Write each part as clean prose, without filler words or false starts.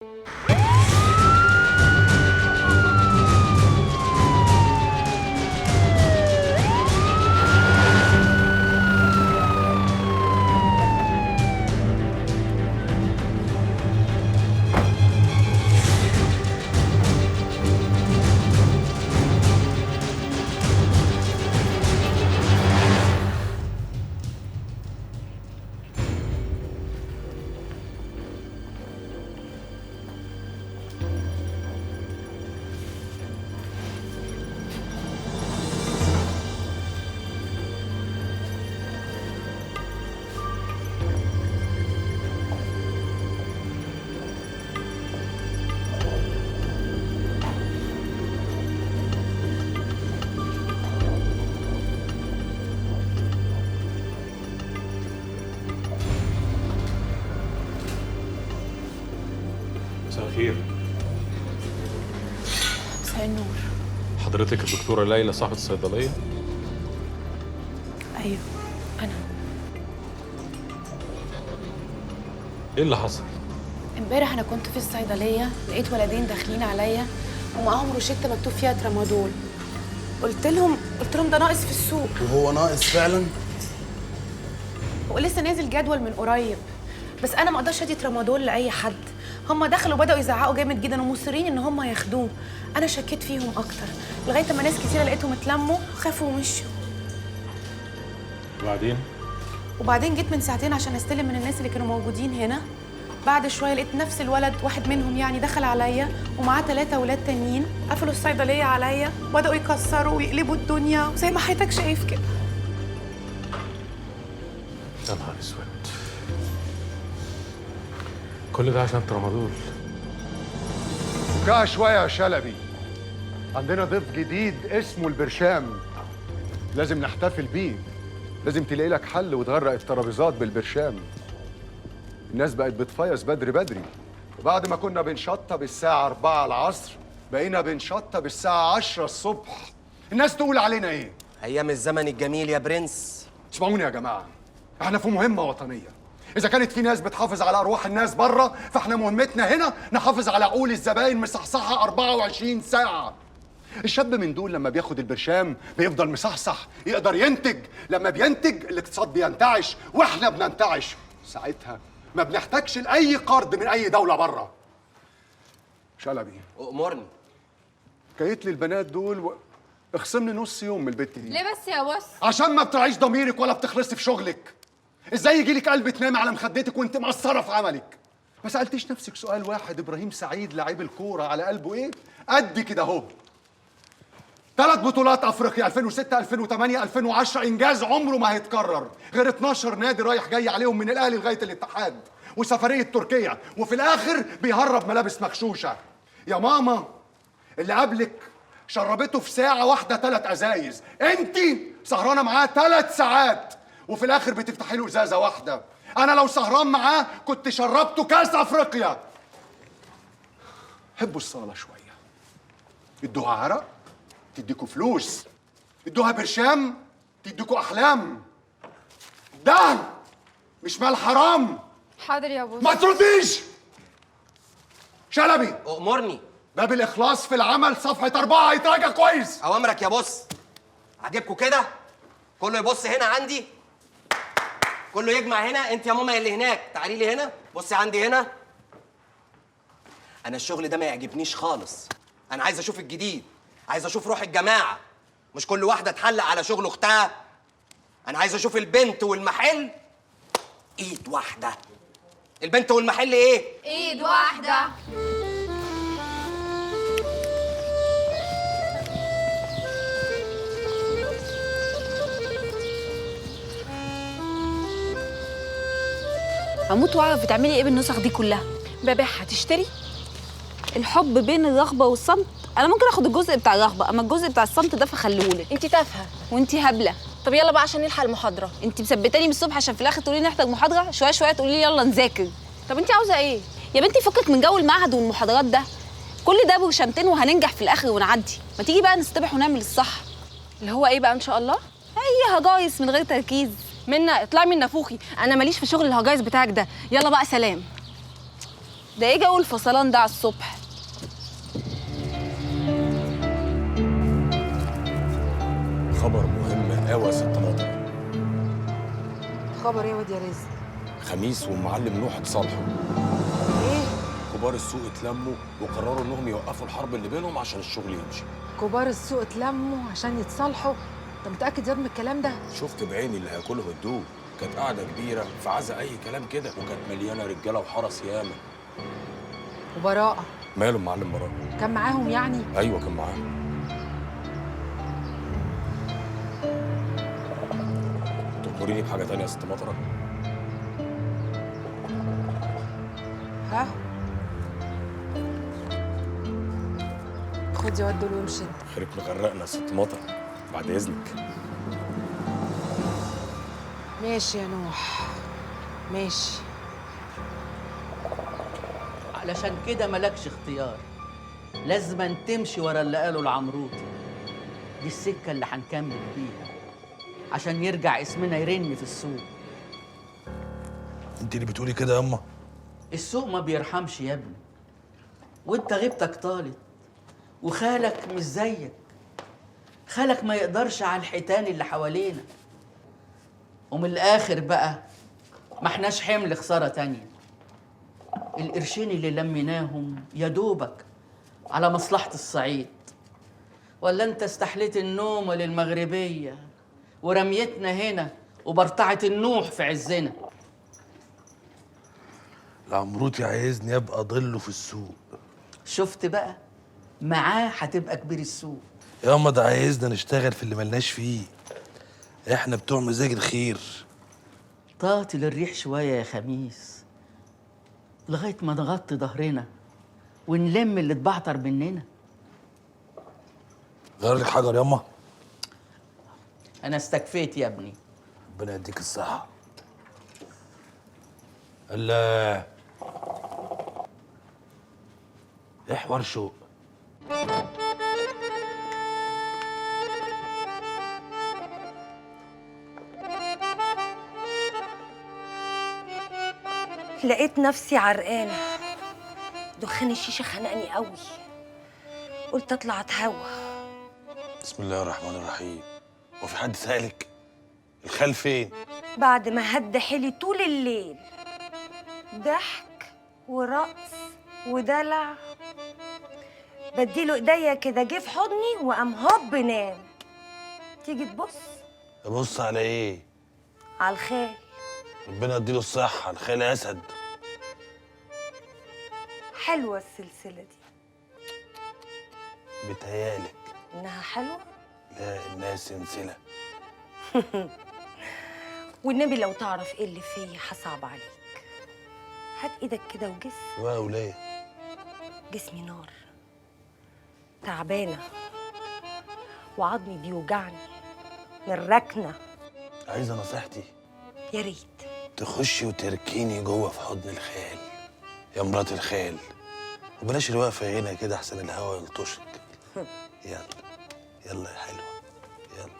مساء الخير. مساء النور. حضرتك الدكتورة ليلى صاحبة الصيدلية؟ ايوه انا. ايه اللي حصل؟ امبارح انا كنت في الصيدليه، لقيت ولدين داخلين عليا ومعاهم روشته مكتوب فيها ترامادول. قلت لهم ده ناقص في السوق. وهو ناقص فعلا؟ ولسه نازل جدول من قريب، بس انا ما اقدرش ادي ترامادول لاي حد. هم دخلوا بداوا يزعقوا جامد جدا ومصرين ان هم ياخدوه. انا شكيت فيهم اكتر لغايه ما ناس كتيره لقيتهم اتلموا خافوا ومشوا. وبعدين جيت من ساعتين عشان استلم من الناس اللي كانوا موجودين هنا. بعد شويه لقيت نفس الولد، واحد منهم يعني، دخل عليا ومعاه 3 ولاد تانيين، قفلوا الصيدليه عليا وبداوا يكسروا ويقلبوا الدنيا زي ما حضرتك شايف كده. يا نهار اسود، كل ده عشان ترامادول؟ فكها شوية يا شلبي، عندنا ضيف جديد اسمه البرشام، لازم نحتفل بيه، لازم تلاقي لك حل وتغرق الترابيزات بالبرشام. الناس بقت بتفيص بدري بدري، وبعد ما كنا بنشطب الساعة 4 العصر بقينا بنشطب الساعة 10 الصبح. الناس تقول علينا ايه؟ أيام الزمن الجميل يا برنس. اسمعوني يا جماعة، احنا في مهمة وطنية. إذا كانت في ناس بتحافظ على أرواح الناس بره، فإحنا مهمتنا هنا نحافظ على عقول الزباين مصحصحة 24 ساعة. الشاب من دول لما بياخد البرشام بيفضل مصحصح، يقدر ينتج، لما بينتج الاقتصاد بينتعش وإحنا بننتعش. ساعتها ما بنحتاجش لأي قرض من أي دولة بره. شلبي أؤمرني. كيت لي البنات دول اخصمني نص يوم من البت دي. ليه بس يا بص؟ عشان ما بتراعيش ضميرك ولا بتخلصي في شغلك. ازاي يجيلك قلب تنامي على مخدتك وانت مقصره في عملك؟ ما سالتيش نفسك سؤال واحد؟ ابراهيم سعيد لعيب الكوره على قلبه ايه؟ قد كده اهو. 3 بطولات افريقيا 2006 2008 2010، انجاز عمره ما هيتكرر، غير 12 نادي رايح جاي عليهم من الاهلي لغايه الاتحاد، وسفريه تركيا، وفي الاخر بيهرب ملابس مغشوشه. يا ماما اللي قبلك شربته في ساعه واحده 3 ازايز، انت سهرانه معاه 3 ساعات وفي الاخر بتفتحي له ازازه واحده. انا لو سهران معاه كنت شربته كاس افريقيا. حبوا الصاله شويه، ادوها عرق تديكوا فلوس، ادوها برشام تديكوا احلام. ده مش مال حرام. حاضر يا بص. ما ترديش. شلبي أؤمرني. باب الاخلاص في العمل صفحه 4 هيتراجع كويس. أوامرك يا بص. عجبكوا كده؟ كله يبص هنا عندي، كله يجمع هنا. انت يا ماما اللي هناك تعالي لي هنا، بصي عندي هنا. انا الشغل ده ما يعجبنيش خالص. انا عايز اشوف الجديد، عايز اشوف روح الجماعه، مش كل واحده تحلق على شغل اختها. انا عايز اشوف البنت والمحل ايد واحده. البنت والمحل ايه؟ ايد واحده. هموت واعرف بتعملي ايه بالنسخ دي كلها. ببيعها تشتري. الحب بين الرغبه والصمت، انا ممكن اخد الجزء بتاع الرغبه، اما الجزء بتاع الصمت ده فخليهولك. انت تافهه وانتي هبله. طب يلا بقى عشان نلحق المحاضره. انتي مثبتاني من الصبح عشان في الاخر تقولي لي نحتاج محاضره، شويه شويه تقولي لي يلا نذاكر. طب انت عاوزه ايه يا بنتي؟ فكك من جو المعهد والمحاضرات ده، كل ده برشامتين وهننجح في الاخر ونعدي. ما تيجي بقى نستبح ونعمل الصح. اللي هو ايه بقى ان شاء الله؟ هي هجايص من غير تركيز. منا اطلعي من نافوخي، انا ماليش في شغل الهجايز بتاعك ده. يلا بقى سلام. ده ايه جو الفصلان ده على الصبح؟ خبر مهم قوي يا ست مطر. خبر ايه يا واد يا رزق؟ خميس والمعلم نوح اتصالحوا. ايه؟ كبار السوق اتلموا وقرروا انهم يوقفوا الحرب اللي بينهم عشان الشغل يمشي. كبار السوق اتلموا عشان يتصالحوا؟ انت متأكد يا ابني من الكلام ده؟ شفت بعيني اللي هياكلهم الدوب. كانت قاعده كبيره في عزا اي كلام كده، وكانت مليانه رجاله وحرس ياما. وبراءة ماله المعلم براء؟ كان معاهم يعني؟ ايوه كان معاهم. تأمريني بحاجه تانية يا ست مطره؟ ها؟ خد يا واد دول وامشي انت. خيرك مغرقنا يا ست مطر، بعد اذنك. ماشي يا نوح، ماشي. علشان كده ملكش اختيار، لازم تمشي ورا اللي قاله العمروطي. دي السكة اللي هنكمل بيها عشان يرجع اسمنا يرن في السوق. انت اللي بتقولي كده يا اما؟ السوق ما بيرحمش يا ابني، وانت غيبتك طالت، وخالك مش زيك. خالك ما يقدرش على الحيتان اللي حوالينا. ومن الاخر بقى ما احناش حمل خسارة تانية. القرشين اللي لميناهم يا دوبك على مصلحة الصعيد. ولا انت استحليت النوم للمغربية ورميتنا هنا وبرطعت النوح في عزنا. العمروتي عايزني ابقى ضله في السوق. شفت بقى؟ معاه هتبقى كبير السوق. يا اما ده عايزنا نشتغل في اللي ملناش فيه. احنا بتوع مزاج الخير. طاطي للريح شوية يا خميس لغاية ما نغطي ظهرنا ونلم اللي اتبعتر مننا. غير لك حجر يا اما؟ أنا استكفيت يا ابني. ربنا يديك الصحة. الله، ايه حوار شوق؟ لقيت نفسي عرقانة، دخان الشيشة خنقني قوي، قلت اطلع اتهوى. بسم الله الرحمن الرحيم. هو في حد سألك؟ الخال فين؟ بعد ما هد حيلي طول الليل، ضحك ورقص ودلع، بديله ايديا كده، جه في حضني وقام هوب نام. تيجي تبص؟ ابص على ايه؟ على الخال. ربنا يديله الصحة، الخال اسد. حلوة السلسلة دي. بتهيالك. انها حلوة؟ لا انها سلسلة. والنبي لو تعرف ايه اللي فيا هصعب عليك. هات ايدك كده وجس. بقى وليه؟ جسمي نار، تعبانة، وعظمي بيوجعني من الركنة. عايزة نصيحتي؟ يا ريت تخشي وتركيني جوه في حضن الخال يا مرات الخال، وبلاش الوقفة هنا كده احسن الهوا يلطشك. يلا يلا يا حلوة، يلا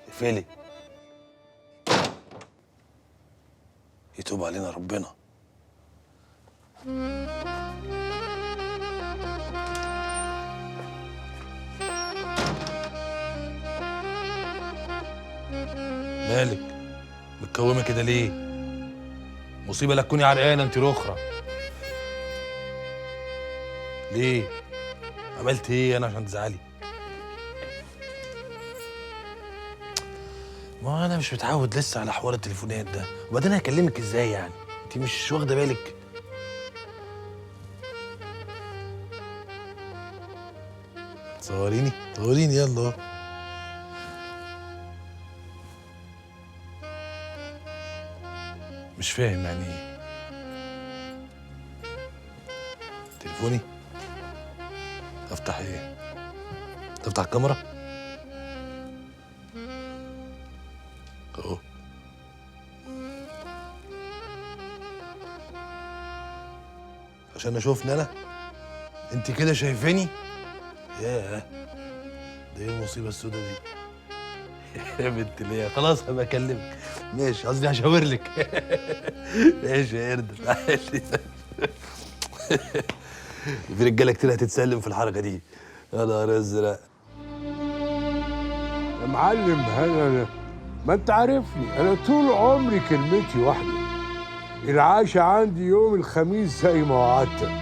اقفلي. يتوب علينا ربنا. مالك متكومه كده ليه؟ مصيبه لا تكوني عرقانه انت الاخرى. ليه؟ عملت ايه انا عشان تزعلي؟ ما انا مش متعود لسه على حوار التليفونات ده، وبعدين هكلمك ازاي يعني؟ انت مش واخده بالك؟ صوريني صوريني يلا. مش فاهم يعني ايه تليفوني؟ افتح ايه؟ تفتح الكاميرا؟ اهو. عشان اشوفني انا؟ انت كده شايفاني؟ ياه، ده ايه المصيبه السوداء دي؟ يا بنت ليه؟ خلاص هبقى اكلمك. ماشي، قصدي هشاور لك. ماشي يا قرد، تعالي. في رجاله كتير هتتسلم في الحركه دي. يا نهار ازرق. يا معلم انا ما انت عارفني، انا طول عمري كلمتي واحده، العشاء عندي يوم الخميس زي ما وعدتك.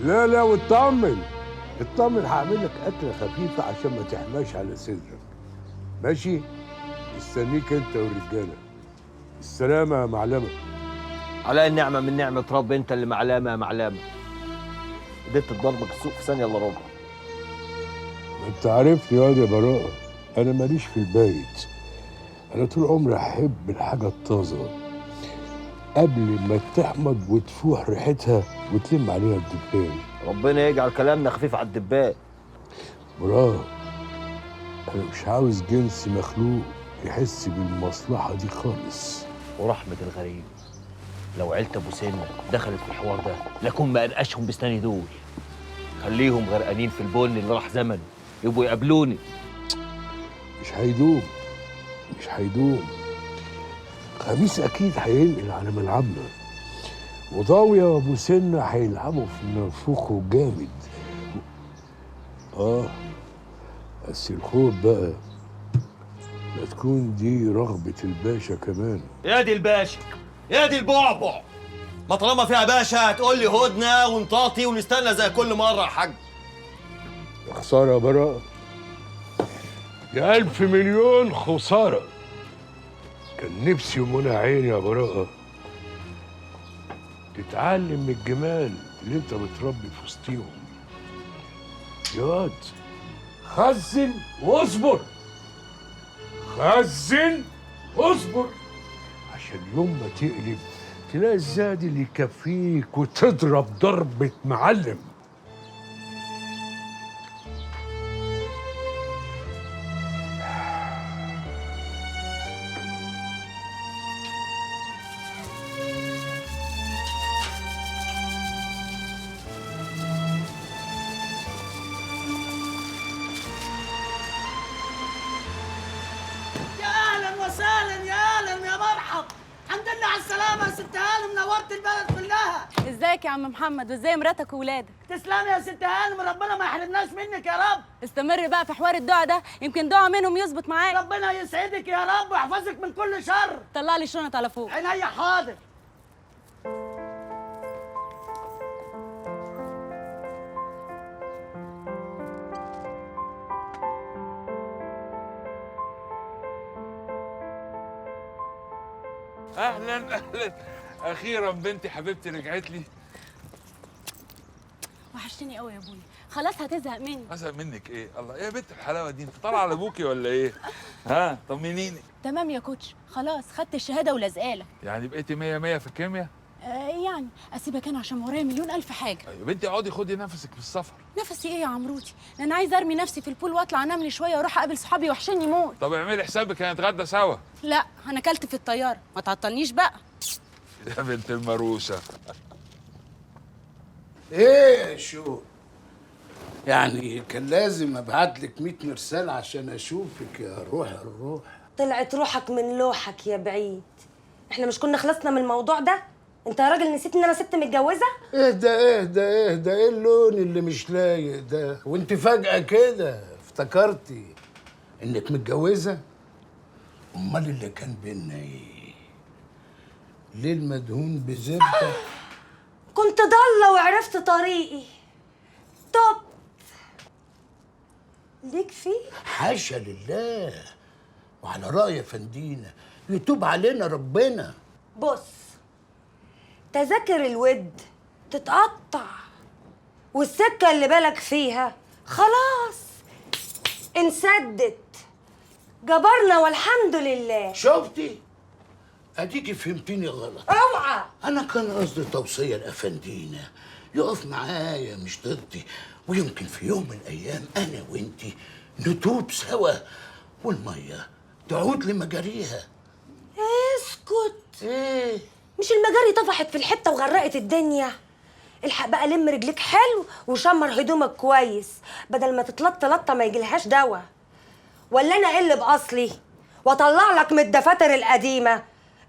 لا واطمن هعمل لك اكله خفيفه عشان ما تحماش على صدرك. ماشي؟ استنيك انت والرجاله. السلامه يا معلمه. على النعمه من نعمه رب، انت اللي معلمه يا معلمه. قدرت تضربك السوق في ثانيه الا ربع. ما انت عارفني يا براءه، انا ماليش في البايت. انا طول عمري احب الحاجه الطازه قبل ما تحمض وتفوح ريحتها وتلم عليها الدبان. ربنا يجعل كلامنا خفيف على الدبان. براءه، انا مش عاوز جنس مخلوق يحس بالمصلحه دي خالص. ورحمه الغريب، لو عيلة ابو سنه دخلت في الحوار ده لكون ما انقشهم بسناني دول. خليهم غرقانين في البن اللي راح زمنه، يبقوا يقابلوني. مش هيدوم. خميس اكيد هينقل على ملعبنا، وضاوية وابو سنه هيلعبوا في نفوخه جامد. بس الخوف بقى لا تكون دي رغبة الباشا كمان. يا دي الباشا، يا دي البعبع. ما طالما فيها باشا هتقول لي هدنه ونطاطي ونستنى زي كل مره يا حاج. خسارة يا براءة، يا 1000 مليون خسارة. كان نفسي ومنى عيني يا براءة تتعلم من الجمال اللي انت بتربي في وسطيهم. يا واد خزن واصبر، عشان يوم ما تقلب تلاقي الزاد اللي يكفيك وتضرب ضربة معلم. ازيك يا عم محمد، وازاي مراتك وولادك؟ تسلمي يا ست هانم، ربنا ما يحرمناش منك يا رب. استمر بقى في حوار الدعاء ده، يمكن دعاء منهم يظبط معاك. ربنا يسعدك يا رب ويحفظك من كل شر. طلع لي شنط على فوق. عينيا حاضر. اهلا اخيرا بنتي حبيبتي رجعت لي. وحشتني قوي يا ابويا، خلاص هتزهق مني. ازهق منك ايه؟ الله، ايه يا بنت الحلاوه دي؟ انت طالعه على ابوكي ولا ايه؟ ها طمنيني. تمام يا كوتش، خلاص خدت الشهاده ولازقالك. يعني بقيتي 100 في الكيمياء؟ يعني اسيبك انا عشان ورايا مليون الف حاجه. يا بنتي اقعدي خدي نفسك في السفر. نفسي ايه يا عمروتي؟ انا عايزه ارمي نفسي في البول واطلع انام لي شويه واروح اقابل صحابي وحشني موت. طب اعملي حسابك هنتغدى سوا. لا انا اكلت في الطياره، ما تعطلنيش بقى. يا بنت المروسه. ايه يا شو؟ يعني كان لازم ابعت لك 100 مرسال عشان اشوفك يا روح الروح. طلعت روحك من لوحك يا بعيد. احنا مش كنا خلصنا من الموضوع ده؟ انت يا راجل نسيت ان انا ست متجوزه؟ اهدى ايه اللون اللي مش لايق ده؟ وانت فجأة كده افتكرتي انك متجوزه؟ امال اللي كان بينا ايه؟ ليه المدهون بزبده؟ كنت ضاله وعرفت طريقي. توب ليك فيه؟ حاشا لله، وعلى رأي فندينا يتوب علينا ربنا. بص، تذاكر الود تتقطع، والسكة اللي بالك فيها خلاص انسدت، جبرنا والحمد لله. شفتي؟ اديكي فهمتيني غلط. اوعى. انا كان قصدي توصية لأفندينا يقف معايا مش ضدي، ويمكن في يوم من الايام انا وانتي نتوب سوا والمية تعود لمجاريها. اسكت. ايه؟ مش المجاري طفحت في الحته وغرقت الدنيا؟ الحق بقى لم رجليك حلو وشمر هدومك كويس بدل ما تتلط لطه ما يجيلهاش دوا. ولا انا اقل باصلي واطلع لك من الدفاتر القديمه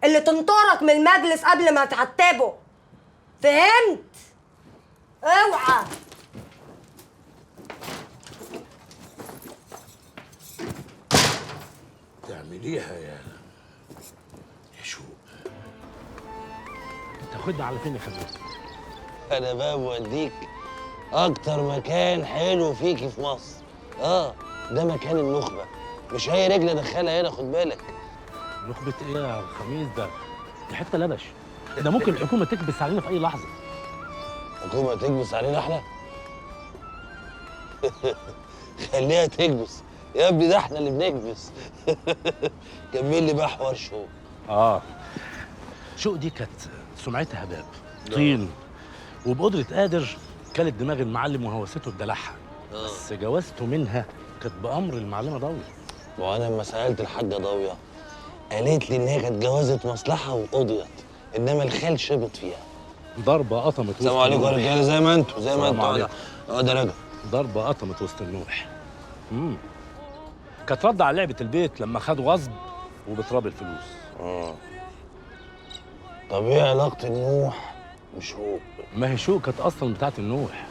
اللي تنطرك من المجلس قبل ما تعتبه؟ فهمت؟ اوعى. تعمليها يا شو؟ تاخدنا على فين يا خميس؟ انا بقى بوديك اكتر مكان حلو فيكي في مصر. ده مكان النخبه، مش اي رجل ادخلها هنا، خد بالك. نخبة ايه يا خميس؟ دي حته لبش، ده ممكن الحكومه تكبس علينا في اي لحظه. الحكومه تكبس علينا احنا؟ خليها تكبس يا ابني، ده احنا اللي بنكبس. كمل لي بقى حوار شوق. شوق دي كانت سمعتها هباب طين، وبقدرة قادر كلت دماغ المعلم وهوسته بدلعها. بس جوازته منها كانت بأمر المعلمة ضوية. وانا لما سألت الحاجة ضوية قالت لي ان هي كانت جوازة مصلحة وقضيت، انما الخال شبط فيها. ضربة قطمت. السلام عليكم يا رجالة، زي ما انتوا ده راجل. ضربة قطمت وسط النوح. كانت رد على لعبة البيت لما خد غصب وبتراب الفلوس. طب ايه علاقة النوح بشوق؟ ما هي شوق كانت اصلا بتاعت النوح،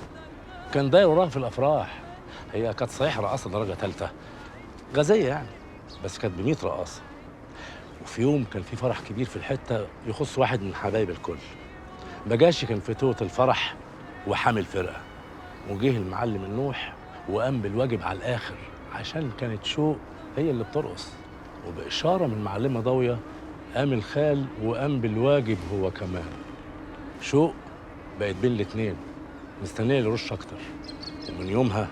كان داير وراها في الافراح. هي كانت صحيح رقاصه درجه ثالثه غازيه يعني، بس كانت ب100 رقاصه. وفي يوم كان في فرح كبير في الحته يخص واحد من حبايب الكل. بجاشي كان في توت الفرح وحامل فرقه، وجه المعلم النوح وقام بالواجب على الاخر عشان كانت شوق هي اللي بترقص. وباشاره من معلمه ضويه قام الخال وقام بالواجب هو كمان. شوق بقت بين الاتنين، مستنيه يرش اكتر، ومن يومها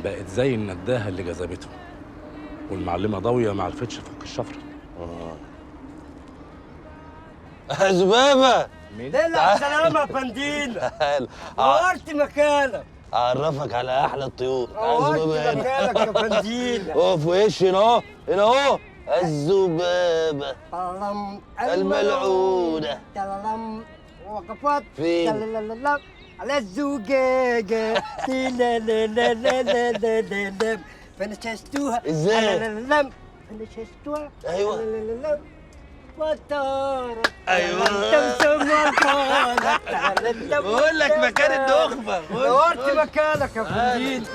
بقت زي النداهه اللي جذبته. والمعلمه ضويه ما عرفتش تفك الشفره. زبابه دلع سلامة يا فنديل. نورت مكانك. اعرفك على احلى الطيور. نورت مكانك يا فنديل. اقف وش هنا اهو، هنا اهو. الذبابه الملعونه وقفت فين؟ على الزجاجة. لا لا لا لا لا لا لا لا. فنششتوها. ازاي؟ لا لا لا. فنششتوها. ايوه. لا لا لا. وطارت. ايوه. بقول لك مكان النخبة. نورت مكانك يا فنديل.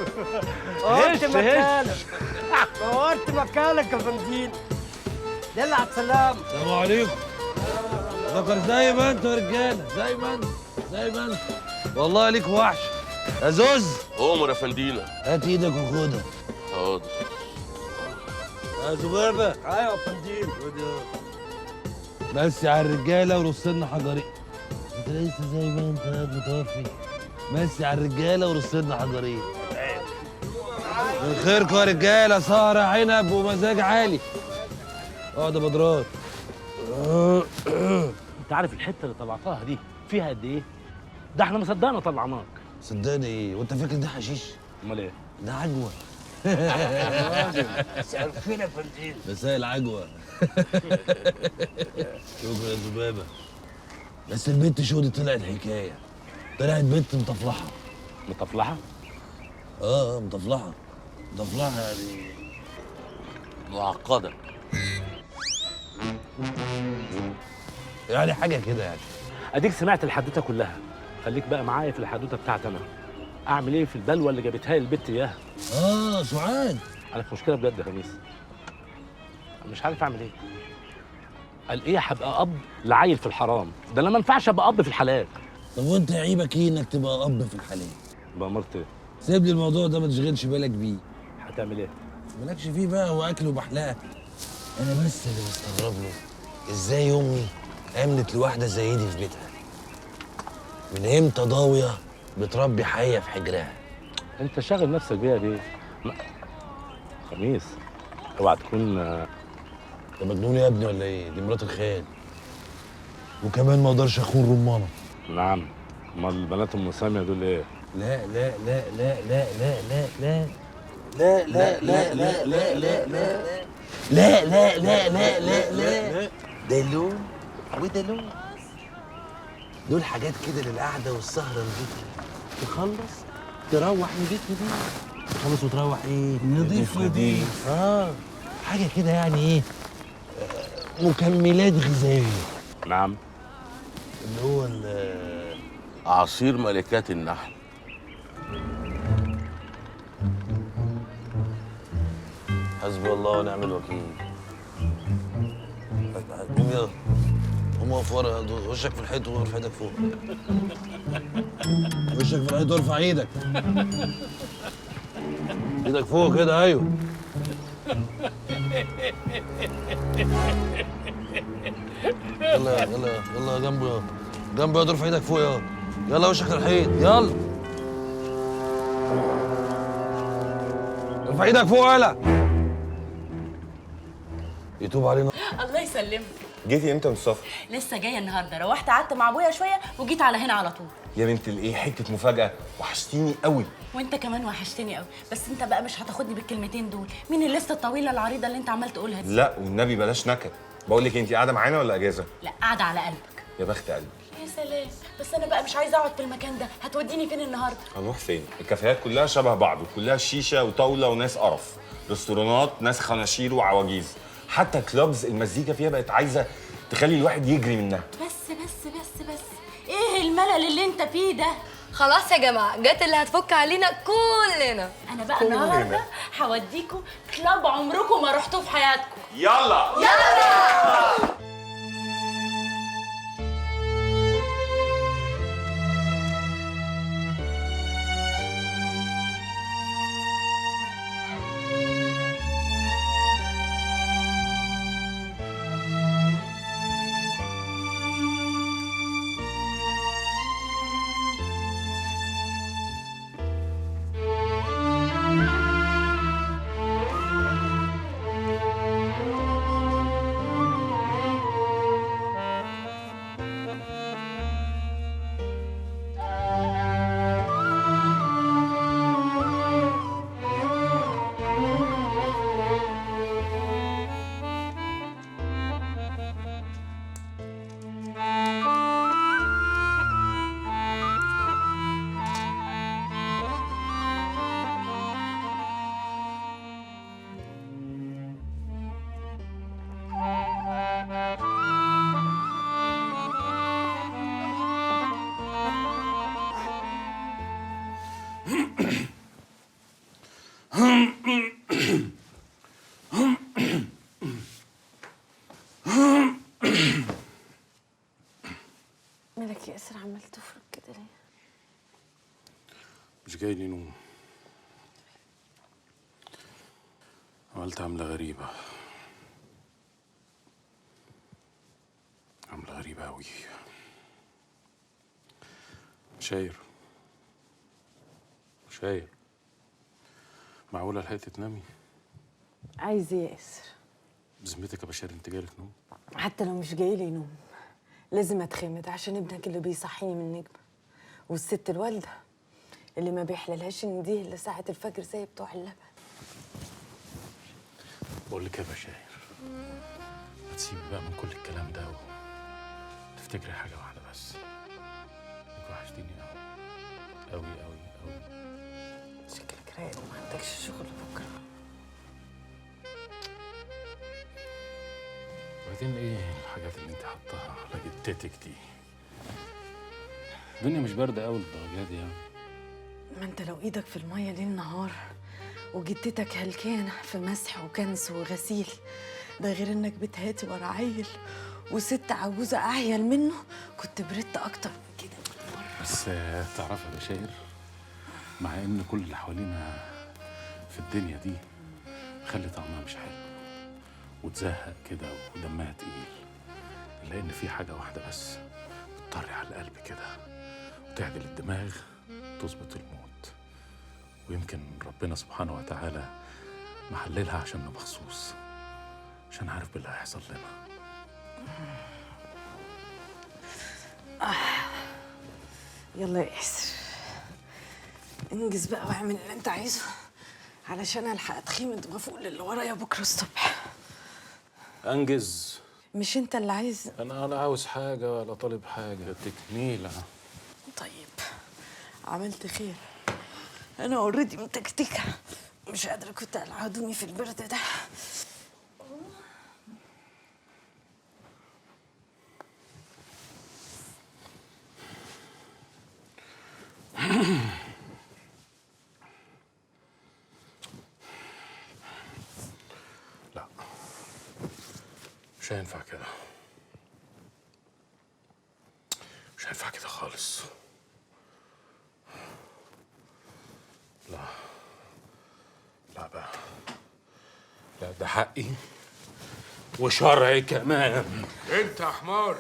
نورت مكانك. نورت مكانك يا فنديل. دلع السلام. السلام عليكم. ذكر زي ما انتوا يا رجاله، زي ما انتوا والله ليك وحش يا زوز. عمر يا فندينا. هات ايدك وخدها. حاضر يا زبابه. ايوه يا فنديل. بس على الرجاله ورص لنا حجرين. انت لسه زي ما انت قاعد متوفي. بس على الرجاله ورص لنا حجرين. من خيركم يا رجاله، سهره عنب ومزاج عالي. اقعد يا بدران. انت عارف الحته اللي طلعتها دي فيها قد ايه؟ ده احنا ما صدقنا طلعناك. صدقني ايه؟ وانت فاكر ده حشيش؟ امال ايه؟ ده عجوه. مساء الخير يا فنديل. مساء العجوه. شكرا يا زبابه. بس البنت شو دي طلعت حكايه، طلعت بنت مطفلحه. مطفلحه؟ مطفلحه. مطفلحه يعني معقدة. يعني حاجه كده يعني. اديك سمعت الحدوته كلها، خليك بقى معايا في الحدوته بتاعتي انا. اعمل ايه في البلوه اللي جابتها لي البت اياها؟ سعاد. عارف مشكله بجد يا خميس، مش عارف اعمل ايه. قال ايه هبقى اب لعيل في الحرام، ده انا ما ينفعش ابقى اب في الحلال. طب وانت عيبك ايه انك تبقى اب في الحلال؟ بأمرت ايه؟ سيب لي الموضوع ده، ما تشغلش بالك بيه. هتعمل ايه؟ مالكش فيه بقى، هو اكل وبحلقه. انا بس اللي مستغرب له ازاي امي امنت لواحده زي دي في بيتها. من امتى ضاويه بتربي حيه في حجرها؟ انت شاغل نفسك بيها ليه؟ خميس اوعى تكون انت مجنون يا ابني ولا ايه؟ دي مرات الخال، وكمان ما اقدرش اخون رمانه. نعم. امال البنات ام ساميه دول ايه؟ لا لا لا لا لا لا لا لا لا لا لا لا لا لا لا لا لا لا لا. ده لون وده لون. دول حاجات كده للقعده والسهره نضيفه. تخلص تروح من بيت نضيف. تخلص وتروح ايه؟ نضيف نضيف. حاجه كده يعني ايه؟ مكملات غذائيه. نعم. اللي هو عصير ملكات النحل. حسبي الله ونعم الوكيل. قوم يلا، قوم اقف ورا، وشك في الحيط وارفع ايدك فوق. وشك في الحيط وارفع ايدك. ايدك فوق كده، ايوه. يلا يلا يلا جنبه، جنبه، ارفع ايدك فوق يلا. يلا وشك للحيط، يلا. ارفع ايدك فوق يلا. يتوب علينا. الله يسلمك. جيتي امتى من السفر؟ لسه جايه النهارده، روحت قعدت مع ابويا شويه وجيت على هنا على طول. يا بنت الايه، حته مفاجاه، وحشتيني قوي. وانت كمان وحشتني قوي، بس انت بقى مش هتاخدني بالكلمتين دول. مين اللسته الطويله العريضه اللي انت عمال تقولها دي؟ لا والنبي بلاش نكد. بقول لك انت قاعده معانا ولا اجازه؟ لا قاعده على قلبك. يا بخت قلبي. يا سلام، بس انا بقى مش عايزه اقعد في المكان ده. هتوديني فين النهارده؟ هنروح فين؟ الكافيهات كلها شبه بعض، وكلها شيشه وطاوله وناس قرف. ريستورانات ناس خناشير وعواجيز. حتى كلوبز المزيكا فيها بقت عايزه تخلي الواحد يجري منها. بس ايه الملل اللي انت فيه ده؟ خلاص يا جماعه، جت اللي هتفك علينا كلنا. انا بقى النهارده هوديكوا كلاب عمركم ما رحتوه في حياتكم. يلا يلا. مالك يا اسر عمال تفرك كده ليه؟ مش جاي لي نوم. عملت عملة غريبة، عملة غريبة أوي. شاير معقولة لحقتي تنامي؟ عايز ايه يا اسر؟ بذمتك يا بشار انت جايلك نوم؟ حتى لو مش جايلي نوم لازم اتخمد عشان ابنك اللي بيصحيني من النجمة، والست الوالدة اللي ما بيحللهاش ان دي الا ساعة الفجر زي بتوع اللبن. بقول لك يا بشاير، ما تسيبي بقى من كل الكلام ده تفتكري حاجة واحدة بس. انك وحشتيني أوي أوي أوي أوي. شكلك رايق وما عندكش شغل بكرة. وبعدين ايه الحاجات اللي انت حطاها على جدتك دي؟ الدنيا مش باردة أوي للدرجة دي يعني. ما انت لو ايدك في المية ليل نهار وجدتك هلكانة في مسح وكنس وغسيل، ده غير انك بتهاتي ورا عيل وست عجوزة أعيل منه، كنت بردت أكتر من كده. بس تعرفي يا بشاير، مع ان كل اللي حوالينا في الدنيا دي خلي طعمها مش حلو وتزهق كده ودمها تقيل، الا ان في حاجه واحده بس بتطري على القلب كده وتعدل الدماغ تظبط الموت، ويمكن ربنا سبحانه وتعالى محللها عشاننا مخصوص، عشان عارف باللي هيحصل لنا. يلا يا ياسر انجز بقى واعمل اللي انت عايزه علشان الحق اتخمد وافوق للي ورايا بكره الصبح. انجز؟ مش انت اللي عايز؟ انا لا عاوز حاجه ولا طالب حاجه، تكميله. طيب عملت خير، انا اوريدي متكتكه، مش قادره كنت اقلع هدومي في البرد ده. لا مش هينفع كده، مش هينفع كده خالص. لا لا بقى، لا ده حقي وشرعي كمان. انت يا حمار،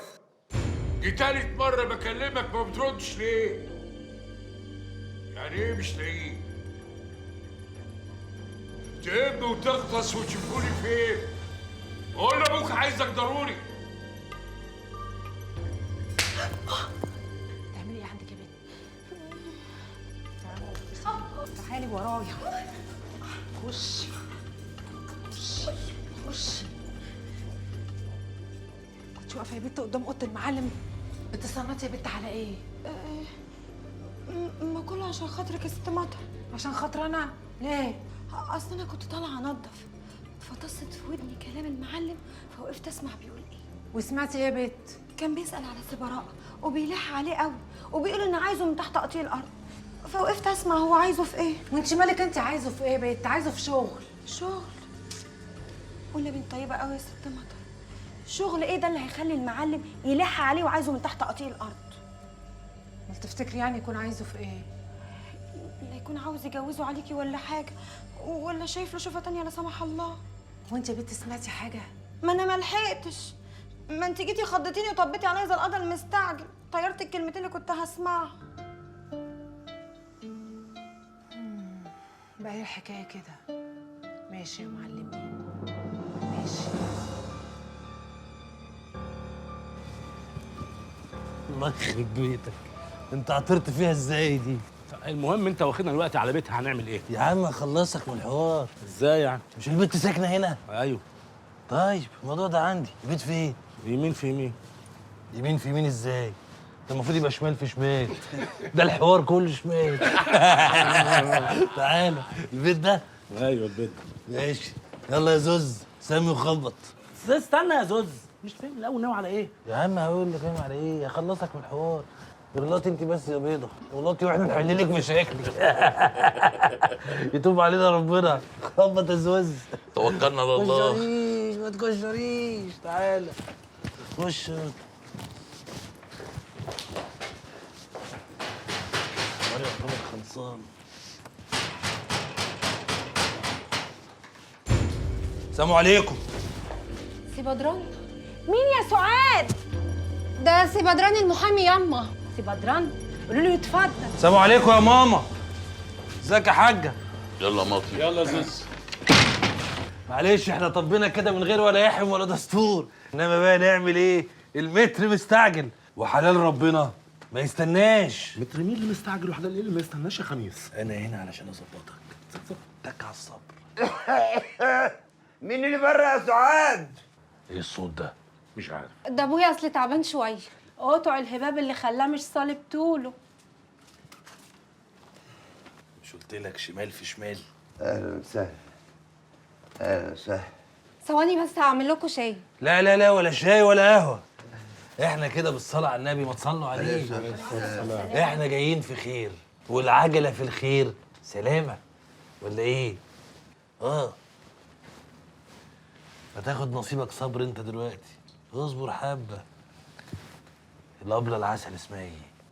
دي تالت مرة بكلمك ما بتردش ليه؟ يعني ايه مش لاقيه؟ تهب وتغطس وتشوفوني فين؟ قول لابوك عايزك ضروري. تعملي ايه عندك يا بنت؟ تعالي ورايا. خشي خشي خشي. كنت واقفه يا بنت قدام اوضه المعلم بتصنطي يا بنت على ايه؟ ما كله عشان خاطرك يا ست مطر. عشان خاطر انا؟ ليه؟ اصل انا كنت طالعه انضف، فطست في ودني كلام المعلم، فوقفت اسمع بيقول ايه. وسمعتي ايه يا بنت؟ كان بيسال على سي براء وبيلح عليه قوي، وبيقول ان عايزه من تحت تقطيع الارض، فوقفت اسمع هو عايزه في ايه. وانت مالك انت عايزه في ايه يا بنت؟ عايزه في شغل. شغل؟ قولي بنت طيبه قوي يا ست مطر، شغل ايه ده اللي هيخلي المعلم يلح عليه وعايزه من تحت تقطيع الارض؟ ما تفتكري يعني يكون عايزه في ايه؟ لا يكون عاوز يجوزه عليكي ولا حاجه، ولا شايف له شوفه تانيه لا سمح الله. وانت يا بنت سمعتي حاجه؟ ما انا ما لحقتش، ما انت جيتي خضتيني وطبيتي عليا زي القضا المستعجل، طيرت الكلمتين اللي كنت هسمعها. بقى ايه الحكايه كده؟ ماشي يا معلمين ماشي. الله يخرب بيتك، انت عطرت فيها ازاي دي؟ المهم انت واخدنا الوقت على بيتها، هنعمل ايه؟ يا عم اخلصك من الحوار. ازاي يعني؟ مش البنت ساكنه هنا؟ ايوه. طيب الموضوع ده عندي. البيت فين؟ يمين في يمين. يمين في يمين ازاي؟ ده المفروض يبقى شمال في شمال. ده الحوار كله شمال. تعالى البيت ده؟ ايوه البيت ده. ماشي يلا يا زوز سامي وخبط. استنى يا زوز، مش فاهم الاول ناوي على ايه؟ يا عم هقول لك ناوي على ايه، هخلصك من الحوار. غلطي انت بس يا بيضه، غلطي واحنا نحل لك مشاكلك. يتوب علينا ربنا. خبط يا زوز. توكلنا على الله. تكشريش ما تكشريش، تعالى خش. خلصان. السلام عليكم. سي بدران؟ مين يا سعاد؟ ده سي بدران المحامي ياما. سي بدران؟ قولوا له يتفضل. السلام عليكم يا ماما. ازيك يا حاجه؟ يلا مطلع. يلا زوز. معلش احنا طبينا كده من غير ولا يحم ولا دستور، انما بقى نعمل ايه؟ المتر مستعجل وحلال ربنا ما يستناش. متر مين اللي مستعجل وحلال ايه اللي ما يستناش يا خميس؟ انا هنا علشان اظبطك. تك على الصبر. مين اللي بره يا سعاد؟ ايه الصوت ده؟ مش عارف. ده ابويا اصل تعبان شويه، قطع الهباب اللي خلاه مش صالب طوله. مش قلت لك شمال في شمال؟ اهلا وسهلا. اهلا وسهلا. ثواني بس هعمل لكم شاي. لا لا لا، ولا شاي ولا قهوه. احنا كده بالصلاه على النبي، ما تصلوا عليه. احنا جايين في خير، والعجله في الخير سلامه، ولا ايه؟ هتاخد نصيبك صبر انت دلوقتي، اصبر حبه. الابله العسل اسمها ايه؟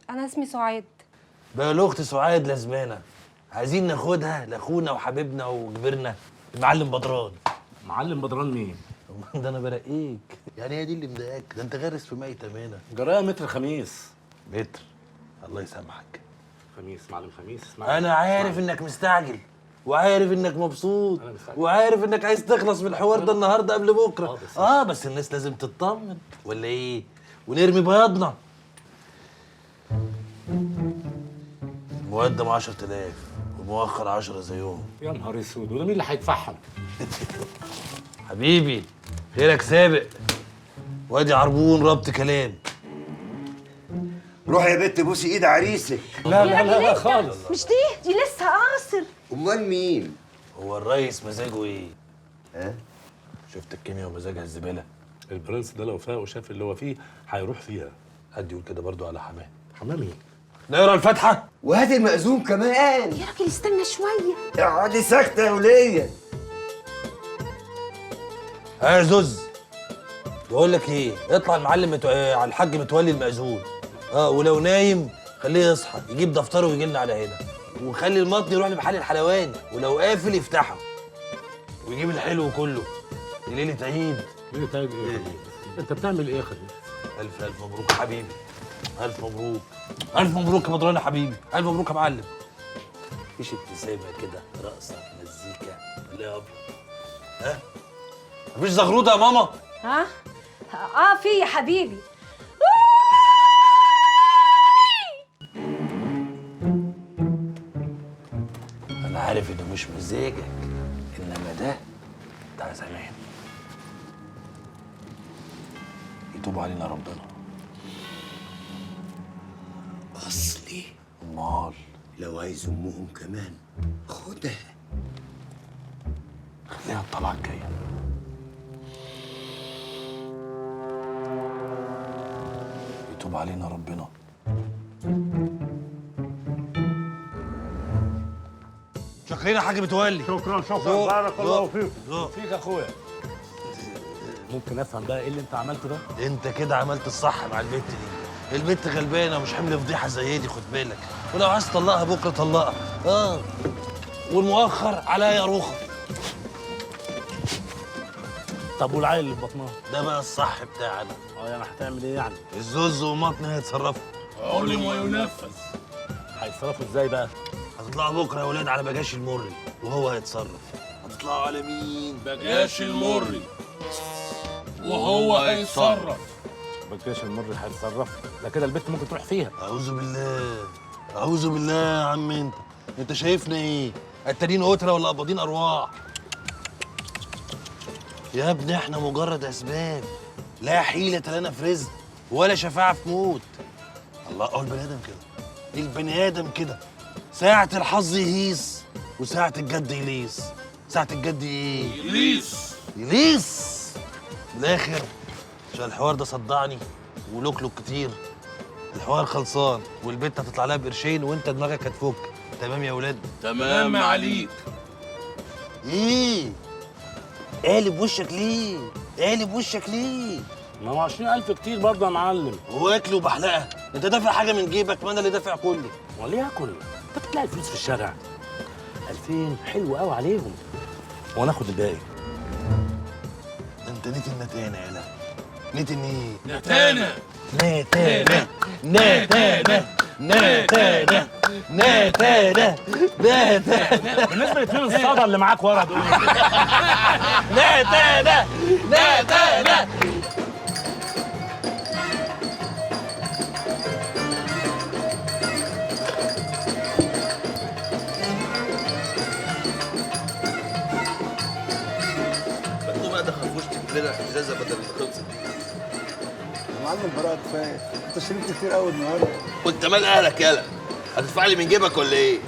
انا اسمي سعاد. بقى الاخت سعاد لازمانه، عايزين ناخدها لاخونا وحبيبنا وكبرنا المعلم بدران. معلم بدران مين؟ ده انا برقيك، يعني هي دي اللي مضايقاك؟ ده انت غارس في ميت امانه. جرايه متر خميس. متر؟ الله يسامحك. خميس معلم خميس. انا عارف انك مستعجل، وعارف انك مبسوط، وعارف انك عايز تخلص من الحوار ده النهارده قبل بكره. بس الناس لازم تطمن، ولا ايه؟ ونرمي بياضنا. مقدم 10,000 ومؤخر 10 زيهم. يا نهار اسود، وده مين اللي هيدفعهم؟ حبيبي خيرك سابق، وادي عربون ربط كلام. روحي يا بت بوسي ايد عريسك. لا خالص. مش دي لسه قاصر. امال مين؟ هو الريس مزاجه ايه؟ ها؟ شفت الكيمياء ومزاجها الزباله؟ البرنس ده لو فاق وشاف اللي هو فيه هيروح فيها. حد يقول كده برضو على حماه. حماه مين؟ نقرا الفاتحه وهات المأذون كمان. يا راجل استنى شويه. اقعدي ساكته يا وليه. يا زوز، بقول لك ايه، اطلع المعلم على الحاج متولي المأذون. ولو نايم خليه يصحى يجيب دفتره ويجي لنا على هنا، وخلي المطن يروح لمحل الحلواني، ولو قافل يفتحه ويجيب الحلو كله. دي ليله عيد. ليله عيد ايه؟ انت بتعمل ايه يا خليل؟ الف الف مبروك يا حبيبي. الف مبروك. الف مبروك يا بدران يا حبيبي. الف مبروك يا معلم. مفيش ابتسامه كده، رقصه، مزيكا، لا يا ابيض. ها؟ مفيش زغروطه يا ماما؟ ها؟ في يا حبيبي. انا عارف انه مش مزاجك، انما ده بتاع زمان. يتوب علينا ربنا. اصلي امال لو عايز امهم كمان خدها. خليها الطلعه الجايه. يتوب علينا ربنا. شكرا يا حاج متولي. شكرا بارك الله فيك. فيك يا اخويا. ممكن افهم بقى ايه اللي انت عملته ده؟ انت كده عملت الصح مع البت دي. البت غلبانه ومش حمل فضيحه زي دي، خد بالك. ولو عايز تطلقها بكره طلقها. والمؤخر عليا يا روخه. طب والعيل اللي في بطنها؟ ده بقى الصح بتاعنا. يعني هتعمل ايه يعني؟ الزوز ومطن هيتصرفوا. علم وينفذ. هيتصرفوا ازاي بقى؟ هتطلعوا بكره يا ولاد على بجاش المري وهو هيتصرف. هتطلعوا على مين؟ بجاش المري وهو هيتصرف. بجاش المري هيتصرف؟ ده كده البت ممكن تروح فيها. اعوذ بالله. اعوذ بالله يا عم. انت شايفنا ايه؟ التانيين قتله ولا قباضين ارواح؟ يا ابني احنا مجرد اسباب، لا حيلة لنا في رزق ولا شفاعة في موت. الله، هو البني ادم كده. البني ادم كده ساعة الحظ يهيس وساعة الجد يليس. ساعة الجد ايه؟ يليس من الاخر. عشان الحوار ده صدعني ولوكلوك كتير. الحوار خلصان والبنت هتطلع لها بقرشين وانت دماغك هتفك. تمام يا ولاد؟ تمام يا عليك. ايه؟ قالب وشك ليه؟ قالب وشك ليه؟ ما هو 20,000 كتير برضه يا معلم. هو اكل وبحلقه؟ انت دافع حاجه من جيبك، ما انا اللي دافع كله. امال ليه اكل؟ انت بتلاقي الفلوس في الشارع. 2000 حلو قوي عليهم. وانا اخد الباقي. انت نيت النتانه يالا. نيت ايه؟ نتانه. نتانه نتانه نتانه نتانه نتانه. بالنسبه لاتنين الصدى اللي معاك ورا دول. نتانه نتانه. انتوا بقى دخلوش تجيب لنا ازازه بدل اللي خلصت دي. يا معلم براءة كفايه، انت شربت كتير قوي النهارده. وانت مال اهلك يالا؟ هتدفع لي من جيبك ولا ايه؟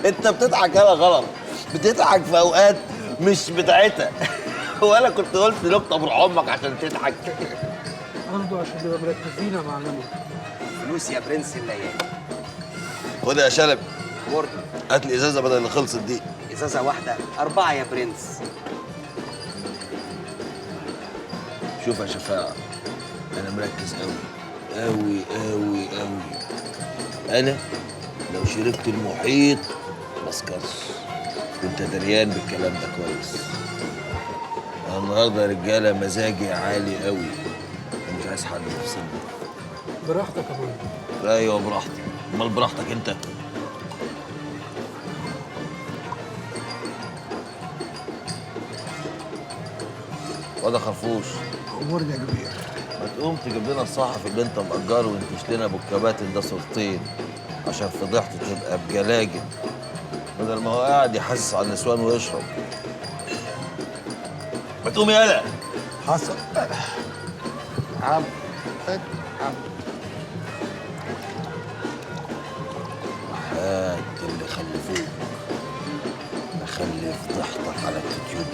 انت بتضحك يالا غلط. بتضحك في اوقات مش بتاعتها. وانا كنت قلت نكته بروح امك عشان تضحك. برضه عشان نبقى مركزين يا معلم. فلوس يا برنس الليالي. خد يا شلبي. مرضي. هات لي ازازه بدل اللي خلصت دي. ازازه واحده 4 يا برنس. شوف يا شفاعة، أنا مركز أوي أوي. أنا لو شربت المحيط مسكرش. وأنت دريان بالكلام ده كويس. أنا النهارده يا رجالة مزاجي عالي أوي ومش عايز حد يفصلني. براحتك يا ابويا. أيوه براحتك. أمال براحتك أنت؟ وده خرفوش. امورنا يا كبير. ما تقوم تجيب لنا الصحفي اللي انت مأجره وانتش لنا ابو الكباتن ده صورتين عشان فضيحته تبقى بجلاجل بدل ما هو قاعد يحسس على النسوان ويشرب. ما تقوم يالا. حصل عم عم هات اللي خلفوك بخلف ضحكك على اليوتيوب.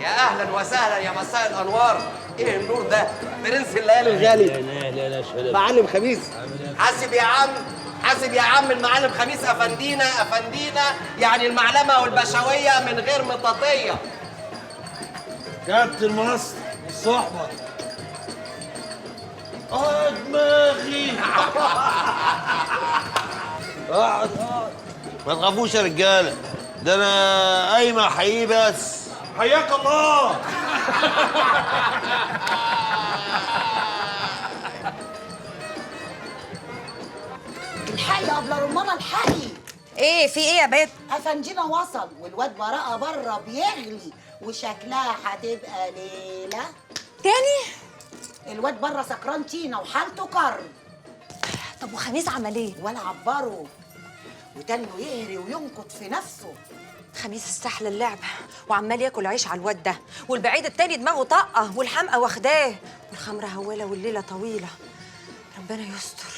يا اهلا وسهلا يا مساء الانوار. ايه النور ده؟ برنس الليالي الغالي معلم خميس. حاسب يا عم، حاسب يا عم. المعلم خميس افندينا افندينا، يعني المعلمه والبشويه من غير مطاطيه. كابتن مصر الصحبه. دماغي. اقعد ما تخافوش يا رجاله، ده انا قايمه احييه بس. حياك الله. الحقي يا ابله رمانه الحقي. ايه في ايه يا بت؟ افنجينا وصل والواد براءه بره بيغلي وشكلها هتبقى ليله تاني. الواد بره سكران تينا وحالته كرب. طب وخميس عمل ايه؟ ولا عبره وتاني يهري وينكت في نفسه. خميس استحل اللعب وعمال ياكل عيش على الواد ده، والبعيد التاني دماغه طاقه والحمقى واخداه، والخمره هواله والليله طويله. ربنا يستر.